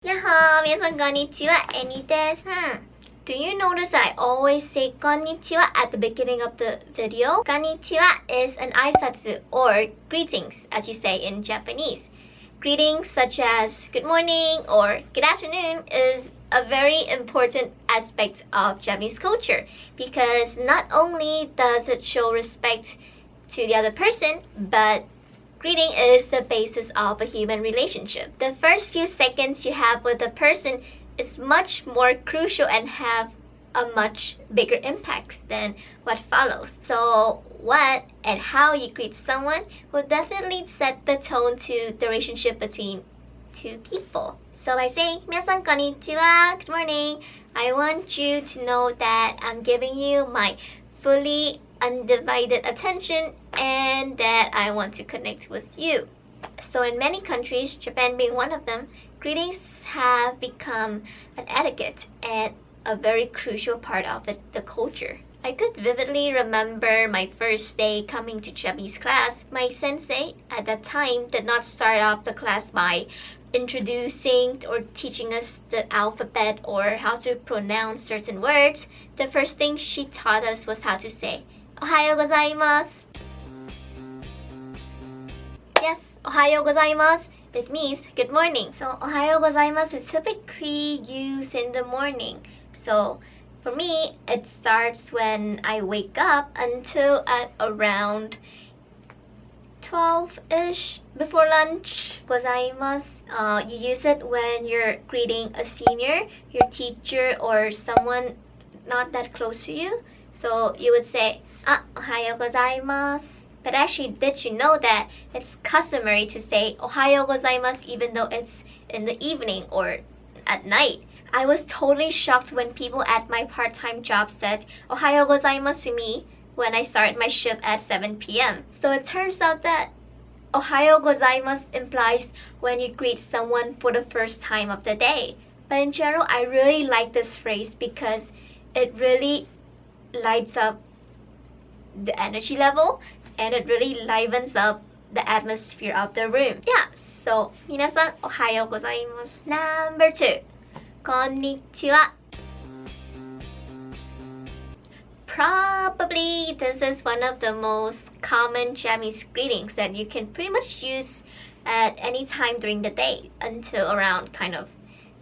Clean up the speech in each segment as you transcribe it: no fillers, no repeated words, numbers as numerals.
Yaha, 皆さんこんにちは、エニです。Do you notice I always say konnichiwa at the beginning of the video? Konnichiwa is an aisatsu or greetings, as you say in Japanese. Greetings such as good morning or good afternoon is a very important aspect of Japanese culture because not only does it show respect to the other person, but greeting is the basis of a human relationship. The first few seconds you have with a person is much more crucial and have a much bigger impact than what follows. So what and how you greet someone will definitely set the tone to the relationship between two people. So by saying 皆さんこんにちは, good morning, I want you to know that I'm giving you my fully undivided attention and that I want to connect with you. So in many countries, Japan being one of them, greetings have become an etiquette and a very crucial part of the culture. I could vividly remember my first day coming to Japanese class. My sensei at that time did not start off the class by introducing or teaching us the alphabet or how to pronounce certain words. The first thing she taught us was how to say おはようございます. Yes, おはようございます. It means good morning. So おはようございます is typically used in the morning. So for me, it starts when I wake up until at around 12-ish before lunch. ございます. You use it when you're greeting a senior, your teacher, or someone not that close to you. So you would say おはようございます. But actually, did you know that it's customary to say おはようございます even though it's in the evening or at night? I was totally shocked when people at my part-time job said おはようございます to me when I started my shift at 7 p.m. So it turns out that おはようございます implies when you greet someone for the first time of the day. But in general, I really like this phrase because it really lights up the energy level and it really livens up the atmosphere of the room. Yeah, so 皆さんおはようございます. Number 2, こんにちは. Probably this is one of the most common Japanese greetings that you can pretty much use at any time during the day until around kind of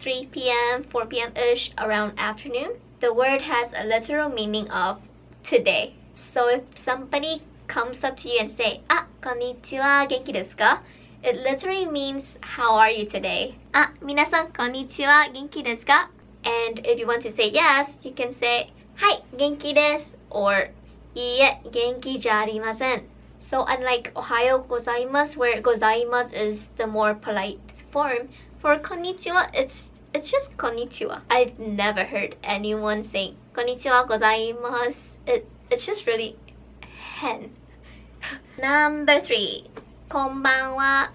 3 p.m., 4 p.m.-ish around afternoon. The word has a literal meaning of today. So if somebody comes up to you and say こんにちは元気ですか? It literally means how are you today? 皆さんこんにちは元気ですか? And if you want to say yes, you can say はい元気です or いいえ元気じゃありません. So unlike おはようございます where ございます is the more polite form, for こんにちは it's just こんにちは. I've never heard anyone saying こんにちはございます. It's just really hen. Number 3, こんばんは.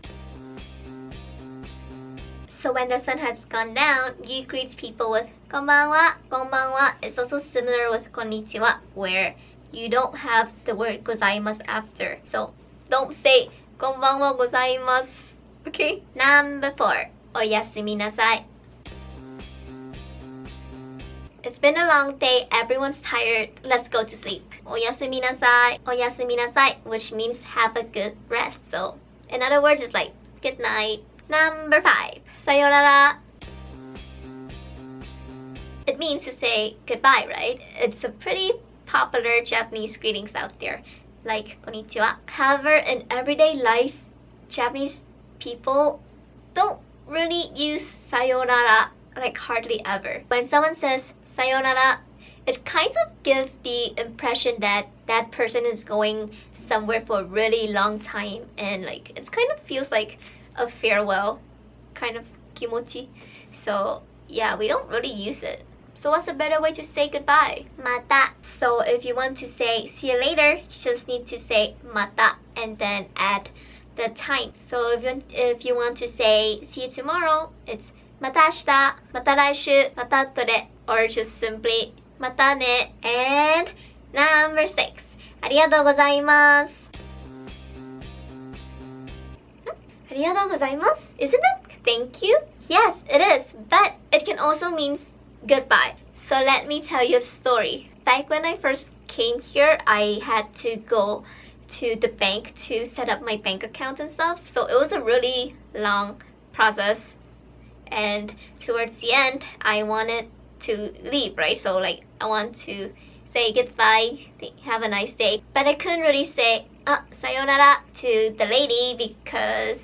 So when the sun has gone down, you greet people with こんばんは. こんばんは is also similar with こんにちは, where you don't have the word ございます after. So don't say こんばんはございます. Okay? Number 4, おやすみなさい. It's been a long day, everyone's tired, let's go to sleep. おやすみなさい, おやすみなさい, which means have a good rest. So, in other words, it's like, good night. Number 5, sayounara. It means to say goodbye, right? It's a pretty popular Japanese greetings out there, like konnichiwa. However, in everyday life, Japanese people don't really use sayonara, like hardly ever. When someone says sayounara, it kind of gives the impression that that person is going somewhere for a really long time and like it kind of feels like a farewell kind of kimochi. So yeah, we don't really use it. So what's a better way to say goodbye? Mata. So if you want to say see you later, you just need to say mata and then add the time. So if you want to say see you tomorrow, it's また明日, また来週, また後で, or just simply またね. And number 6, ありがとうございます. ありがとうございます Isn't it thank you? Yes, it is, but it can also mean goodbye. So let me tell you a story. Back when I first came here, I had to go to the bank to set up my bank account and stuff. So it was a really long process. And towards the end, I wanted to leave, right? So like I want to say goodbye, have a nice day. But I couldn't really say sayounara to the lady because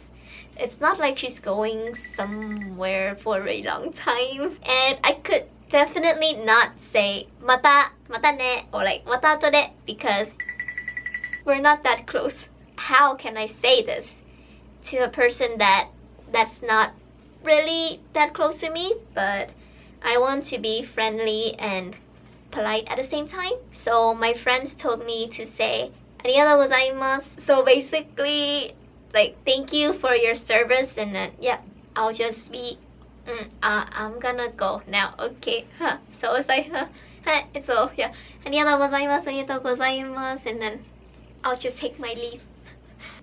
it's not like she's going somewhere for a very long time. And I could definitely not say mata ne or like mata ato de because we're not that close. How can I say this to a person that's not really that close to me, but I want to be friendly and polite at the same time? So my friends told me to say arigatou gozaimasu. So basically, like, thank you for your service, and then yeah, I'll just be I'm gonna go now. Okay. So it's like so yeah, arigatou gozaimasu, and then I'll just take my leave.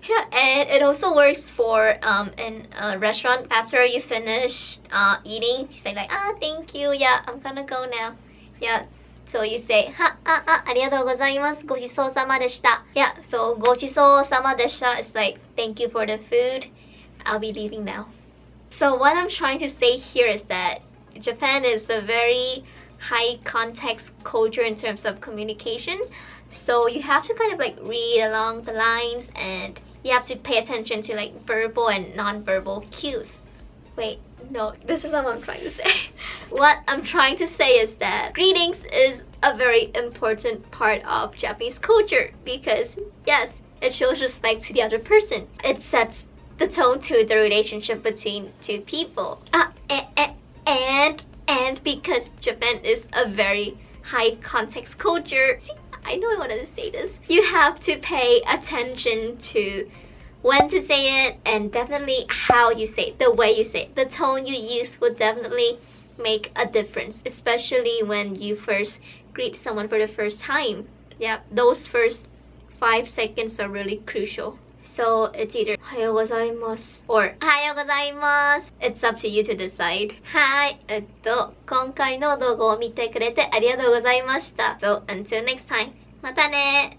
Yeah, and it also works for in a restaurant. After you finish eating, you say like thank you, yeah, I'm gonna go now. Yeah, so you say ありがとうございます。ごちそうさまでした。Yeah, so ごちそうさまでした is like thank you for the food. I'll be leaving now. So what I'm trying to say here is that Japan is a very high context culture in terms of communication. So you have to kind of like read along the lines, and you have to pay attention to like verbal and non-verbal cues. Wait, no, this is not what I'm trying to say. What I'm trying to say is that greetings is a very important part of Japanese culture because yes, it shows respect to the other person. It sets the tone to the relationship between two people. And because Japan is a very high context culture, see, I know I wanted to say this. You have to pay attention to when to say it and definitely how you say it, the way you say it. The tone you use will definitely make a difference, especially when you first greet someone for the first time. Yeah, those first 5 seconds are really crucial. So it's either おはようございます or おはようございます. It's up to you to decide. はい、今回の動画を見てくれてありがとうございました. So until next time, またね